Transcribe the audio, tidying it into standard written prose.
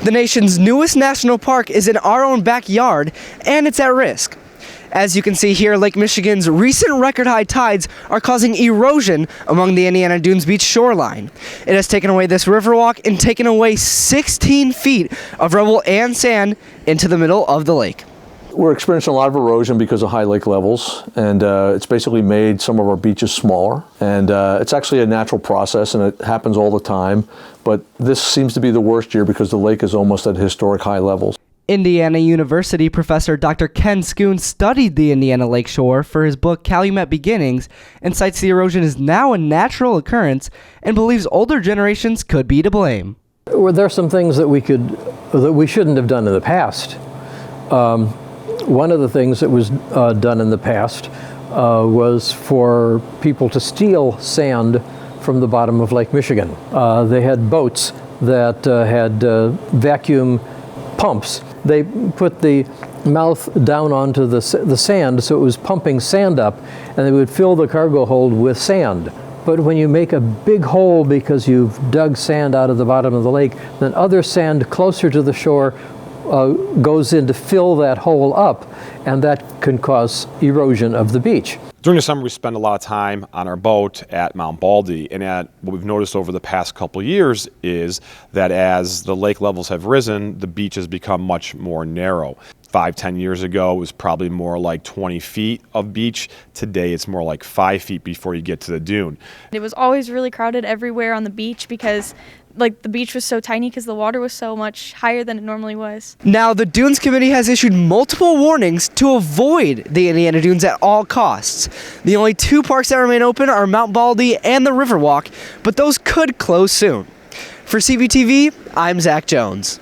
The nation's newest national park is in our own backyard, and it's at risk. As you can see here, Lake Michigan's recent record-high tides are causing erosion along the Indiana Dunes Beach shoreline. It has taken away this riverwalk and taken away 16 feet of rubble and sand into the middle of the lake. We're experiencing a lot of erosion because of high lake levels, and it's basically made some of our beaches smaller. And it's actually a natural process, and it happens all the time. But this seems to be the worst year because the lake is almost at historic high levels. Indiana University professor Dr. Ken Schoon studied the Indiana lakeshore for his book Calumet Beginnings and cites the erosion is now a natural occurrence and believes older generations could be to blame. Well, there are some things that we shouldn't have done in the past. One of the things that was done in the past was for people to steal sand from the bottom of Lake Michigan. They had boats that had vacuum pumps. They put the mouth down onto the sand, so it was pumping sand up, and they would fill the cargo hold with sand. But when you make a big hole because you've dug sand out of the bottom of the lake, then other sand closer to the shore goes in to fill that hole up, and that can cause erosion of the beach. During the summer, we spend a lot of time on our boat at Mount Baldy, and what we've noticed over the past couple of years is that as the lake levels have risen, the beach has become much more narrow. 5-10 years ago, it was probably more like 20 feet of beach. Today, it's more like 5 feet before you get to the dune. It was always really crowded everywhere on the beach because the beach was so tiny because the water was so much higher than it normally was. Now, the Dunes Committee has issued multiple warnings to avoid the Indiana Dunes at all costs. The only two parks that remain open are Mount Baldy and the Riverwalk, but those could close soon. For CPTV, I'm Zach Jones.